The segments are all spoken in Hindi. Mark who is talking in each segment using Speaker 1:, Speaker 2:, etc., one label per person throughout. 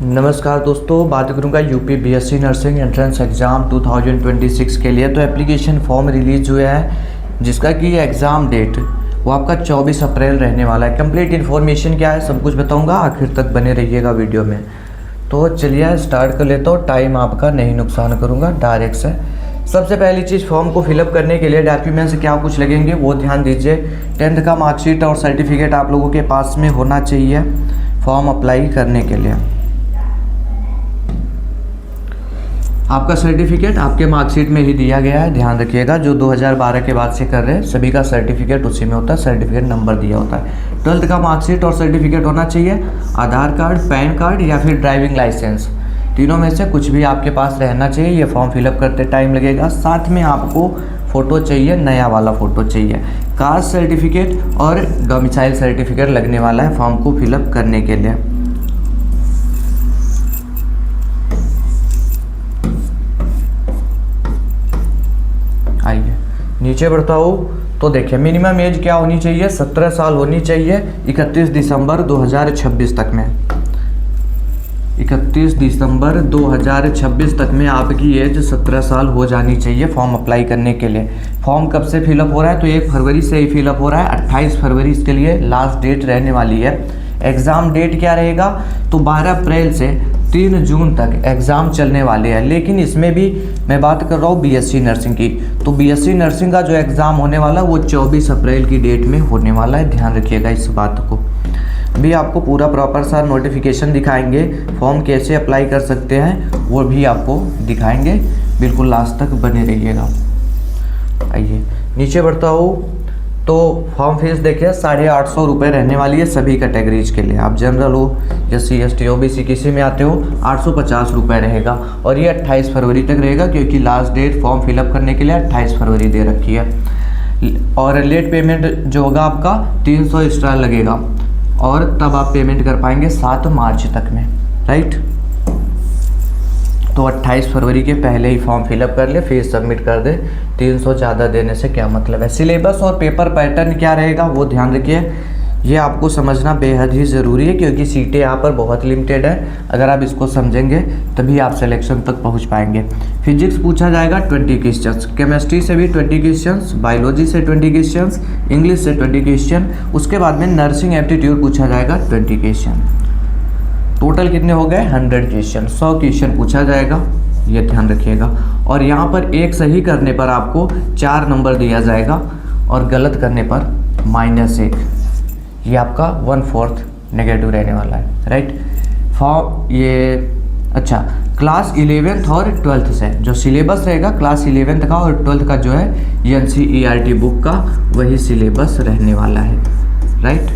Speaker 1: नमस्कार दोस्तों, बात करूंगा UP BSc nursing entrance exam 2026 के लिए। तो एप्लीकेशन फॉर्म रिलीज़ हुआ है जिसका कि एग्ज़ाम डेट वो आपका 24 अप्रैल रहने वाला है। कंप्लीट इन्फॉर्मेशन क्या है सब कुछ बताऊंगा, आखिर तक बने रहिएगा वीडियो में। तो चलिए स्टार्ट कर लेता हूँ, टाइम आपका नहीं नुकसान करूँगा, डायरेक्ट से। सबसे पहली चीज़, फॉर्म को फिलअप करने के लिए डॉक्यूमेंट्स क्या कुछ लगेंगे वो ध्यान दीजिए। 10th का मार्कशीट और सर्टिफिकेट आप लोगों के पास में होना चाहिए फॉर्म अप्लाई करने के लिए। आपका सर्टिफिकेट आपके मार्कशीट में ही दिया गया है, ध्यान रखिएगा। जो 2012 के बाद से कर रहे हैं सभी का सर्टिफिकेट उसी में होता है, सर्टिफिकेट नंबर दिया होता है। 12th का मार्कशीट और सर्टिफिकेट होना चाहिए। आधार कार्ड, पैन कार्ड या फिर ड्राइविंग लाइसेंस, तीनों में से कुछ भी आपके पास रहना चाहिए। ये फॉर्म फिलअप करते टाइम लगेगा। साथ में आपको फ़ोटो चाहिए, नया वाला फ़ोटो चाहिए। कास्ट सर्टिफिकेट और डोमिसाइल सर्टिफिकेट लगने वाला है फॉर्म को फिलअप करने के लिए। आइए नीचे बढ़ता हूँ तो देखिए, मिनिमम एज क्या होनी चाहिए, 17 साल होनी चाहिए 31 दिसंबर 2026 तक में। 31 दिसंबर 2026 तक में आपकी एज 17 साल हो जानी चाहिए फॉर्म अप्लाई करने के लिए। फॉर्म कब से फिलअप हो रहा है तो 1 फरवरी से ही फिलअप हो रहा है। 28 फरवरी इसके लिए लास्ट डेट रहने वाली है। एग्ज़ाम डेट क्या रहेगा तो 12 अप्रैल से 3 जून तक एग्ज़ाम चलने वाले हैं। लेकिन इसमें भी मैं बात कर रहा हूँ बीएससी नर्सिंग की, तो बीएससी नर्सिंग का जो एग्ज़ाम होने वाला है वो 24 अप्रैल की डेट में होने वाला है, ध्यान रखिएगा इस बात को। भी आपको पूरा प्रॉपर सा नोटिफिकेशन दिखाएंगे, फॉर्म कैसे अप्लाई कर सकते हैं वो भी आपको दिखाएंगे, बिल्कुल लास्ट तक बने रहिएगा। आइए नीचे बढ़ता हूँ तो फॉर्म फीस देखिए 850 रुपये रहने वाली है सभी कैटेगरीज के लिए। आप जनरल हो या SC ST OBC किसी में आते हो 850 रुपये रहेगा। और ये 28 फरवरी तक रहेगा क्योंकि लास्ट डेट फॉर्म फिलअप करने के लिए 28 फरवरी दे रखी है। और लेट पेमेंट जो होगा आपका 300 एक्स्ट्रा लगेगा और तब आप पेमेंट कर पाएंगे 7 मार्च तक में, राइट। तो 28 फरवरी के पहले ही फॉर्म फिलअप कर ले, फीस सबमिट कर दे। 300 ज़्यादा देने से क्या मतलब है। सिलेबस और पेपर पैटर्न क्या रहेगा वो ध्यान रखिए, ये आपको समझना बेहद ही ज़रूरी है क्योंकि सीटें यहाँ पर बहुत लिमिटेड है। अगर आप इसको समझेंगे तभी आप सिलेक्शन तक पहुँच पाएंगे। फिजिक्स पूछा जाएगा 20 क्वेश्चंस, केमिस्ट्री से भी 20 क्वेश्चंस, बायोलॉजी से 20 क्वेश्चंस, इंग्लिश से 20 क्वेश्चन। उसके बाद में नर्सिंग एप्टीट्यूड पूछा जाएगा 20 क्वेश्चन। टोटल कितने हो गए 100 क्वेश्चन, 100 क्वेश्चन पूछा जाएगा, ये ध्यान रखिएगा। और यहाँ पर एक सही करने पर आपको 4 नंबर दिया जाएगा और गलत करने पर -1, ये आपका 1/4 नेगेटिव रहने वाला है, राइट। फॉर ये अच्छा, क्लास 11th और 12th से जो सिलेबस रहेगा क्लास 11th का और 12th का जो है NCERT बुक का वही सिलेबस रहने वाला है, राइट।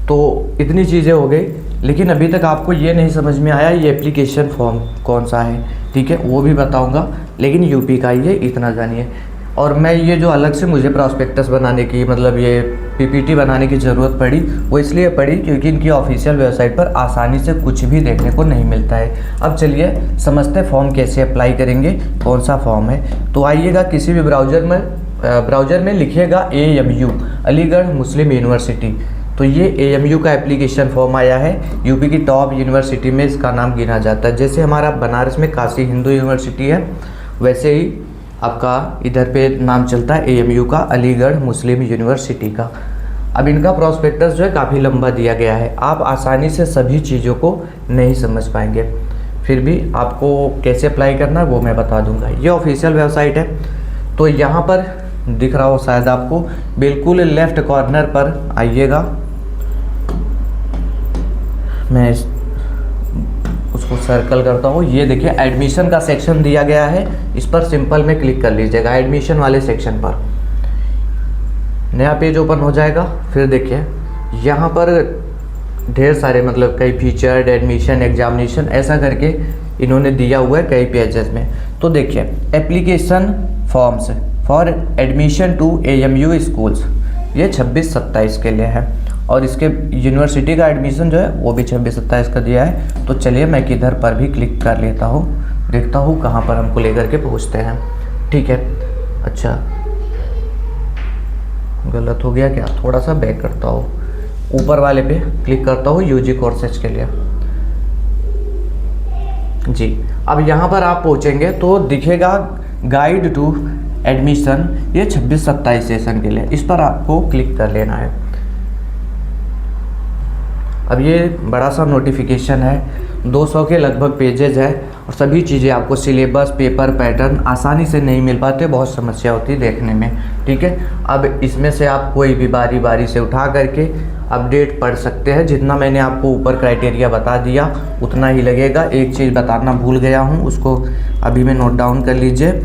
Speaker 1: तो इतनी चीज़ें हो गई, लेकिन अभी तक आपको ये नहीं समझ में आया ये एप्लीकेशन फॉर्म कौन सा है, ठीक है, वो भी बताऊंगा। लेकिन यूपी का ये इतना जानिए। और मैं ये जो अलग से मुझे प्रॉस्पेक्टस बनाने की, मतलब ये PPT बनाने की ज़रूरत पड़ी, वो इसलिए पड़ी क्योंकि इनकी ऑफिशियल वेबसाइट पर आसानी से कुछ भी देखने को नहीं मिलता है। अब चलिए समझते फॉर्म कैसे अप्लाई करेंगे, कौन सा फॉर्म है। तो आइएगा किसी भी ब्राउज़र में लिखिएगा AMU, अलीगढ़ मुस्लिम यूनिवर्सिटी। तो ये AMU का एप्लीकेशन फॉर्म आया है। यूपी की टॉप यूनिवर्सिटी में इसका नाम गिना जाता है। जैसे हमारा बनारस में काशी हिंदू यूनिवर्सिटी है, वैसे ही आपका इधर पे नाम चलता है AMU का, अलीगढ़ मुस्लिम यूनिवर्सिटी का। अब इनका प्रॉस्पेक्टस जो है काफ़ी लंबा दिया गया है, आप आसानी से सभी चीज़ों को नहीं समझ पाएंगे। फिर भी आपको कैसे अप्लाई करना है वो मैं बता दूंगा। ये ऑफिशियल वेबसाइट है। तो यहाँ पर दिख रहा हो शायद आपको, बिल्कुल लेफ्ट कॉर्नर पर आइएगा, मैं उसको सर्कल करता हूँ। ये देखिए एडमिशन का सेक्शन दिया गया है, इस पर सिंपल में क्लिक कर लीजिएगा। एडमिशन वाले सेक्शन पर नया पेज ओपन हो जाएगा। फिर देखिए यहाँ पर ढेर सारे, मतलब कई फीचर्ड, एडमिशन, एग्जामिनेशन, ऐसा करके इन्होंने दिया हुआ है कई पेजेस में। तो देखिए application forms for admission to AMU schools, ये 26-27 के लिए है। और इसके यूनिवर्सिटी का एडमिशन जो है वो भी 26-27 का दिया है। तो चलिए मैं किधर पर भी क्लिक कर लेता हूँ, देखता हूँ कहाँ पर हमको लेकर के पहुँचते हैं, ठीक है। अच्छा गलत हो गया क्या, थोड़ा सा बैक करता हूँ, ऊपर वाले पे क्लिक करता हूँ यूजी कोर्सेज के लिए जी। अब यहाँ पर आप पहुँचेंगे तो दिखेगा गाइड टू एडमिशन, ये 26-27 सेशन के लिए, इस पर आपको क्लिक कर लेना है। अब ये बड़ा सा नोटिफिकेशन है, 200 के लगभग पेजेज है और सभी चीज़ें आपको सिलेबस, पेपर पैटर्न आसानी से नहीं मिल पाते, बहुत समस्या होती है देखने में, ठीक है। अब इसमें से आप कोई भी बारी बारी से उठा करके अपडेट पढ़ सकते हैं। जितना मैंने आपको ऊपर क्राइटेरिया बता दिया उतना ही लगेगा। एक चीज़ बताना भूल गया हूँ, उसको अभी में नोट डाउन कर लीजिए।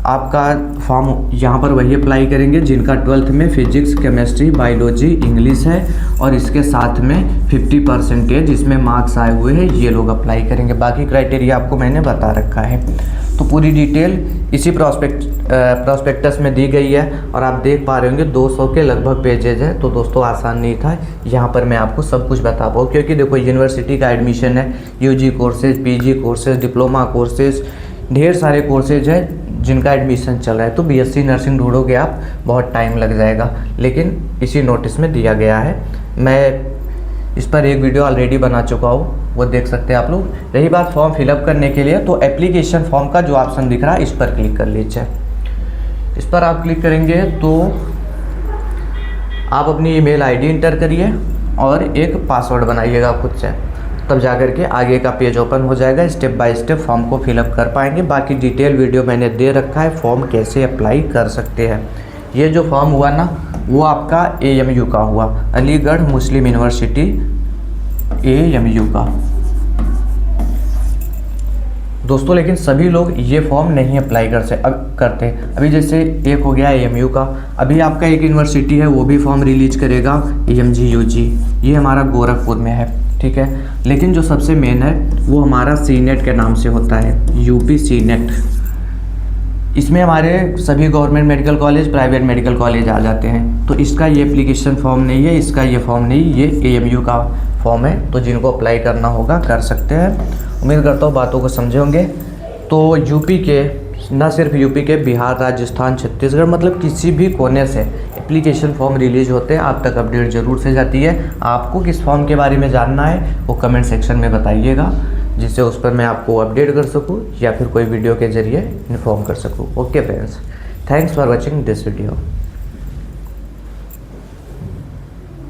Speaker 1: आपका फॉर्म यहाँ पर वही अप्लाई करेंगे जिनका 12th में फिजिक्स, केमिस्ट्री, बायोलॉजी, इंग्लिश है और इसके साथ में 50% इसमें मार्क्स आए हुए हैं, ये लोग अप्लाई करेंगे। बाकी क्राइटेरिया आपको मैंने बता रखा है। तो पूरी डिटेल इसी प्रॉस्पेक्टस में दी गई है और आप देख पा रहे होंगे 200 के लगभग पेजेज है। तो दोस्तों आसान नहीं था यहाँ पर मैं आपको सब कुछ बता पाऊँ, क्योंकि देखो यूनिवर्सिटी का एडमिशन है, UG courses, PG courses, diploma courses, ढेर सारे कोर्सेज है जिनका एडमिशन चल रहा है। तो बीएससी नर्सिंग ढूंढोगे आप, बहुत टाइम लग जाएगा, लेकिन इसी नोटिस में दिया गया है। मैं इस पर एक वीडियो ऑलरेडी बना चुका हूँ, वो देख सकते हैं आप लोग। रही बात फॉर्म फिलअप करने के लिए, तो एप्लीकेशन फॉर्म का जो ऑप्शन दिख रहा है इस पर क्लिक कर लीजिए। इस पर आप क्लिक करेंगे तो आप अपनी ईमेल आईडी इंटर करिए और एक पासवर्ड बनाइएगा खुद से, तब जा कर के आगे का पेज ओपन हो जाएगा। स्टेप बाय स्टेप फॉर्म को फिलअप कर पाएंगे। बाकी डिटेल वीडियो मैंने दे रखा है, फॉर्म कैसे अप्लाई कर सकते हैं। ये जो फॉर्म हुआ ना, वो आपका AMU का हुआ, अलीगढ़ मुस्लिम यूनिवर्सिटी AMU का दोस्तों। लेकिन सभी लोग ये फॉर्म नहीं अप्लाई करते। अभी जैसे एक हो गया AMU का, अभी आपका एक यूनिवर्सिटी है वो भी फॉर्म रिलीज करेगा, AMG-UG, ये हमारा गोरखपुर में है, ठीक है। लेकिन जो सबसे मेन है वो हमारा CNET के नाम से होता है, UP CNET। इसमें हमारे सभी government medical college, private medical college आ जाते हैं। तो इसका ये एप्लीकेशन फॉर्म नहीं है, इसका ये फॉर्म नहीं, ये AMU का फॉर्म है। तो जिनको अप्लाई करना होगा कर सकते हैं। उम्मीद करता हूँ बातों को समझे होंगे। तो यूपी के, न सिर्फ यूपी के, बिहार, राजस्थान, छत्तीसगढ़, मतलब किसी भी कोने से एप्लीकेशन फॉर्म रिलीज होते हैं, आप तक अपडेट ज़रूर से जाती है। आपको किस फॉर्म के बारे में जानना है वो कमेंट सेक्शन में बताइएगा, जिससे उस पर मैं आपको अपडेट कर सकूं या फिर कोई वीडियो के ज़रिए इन्फॉर्म कर सकूं। Okay friends, thanks for watching this video.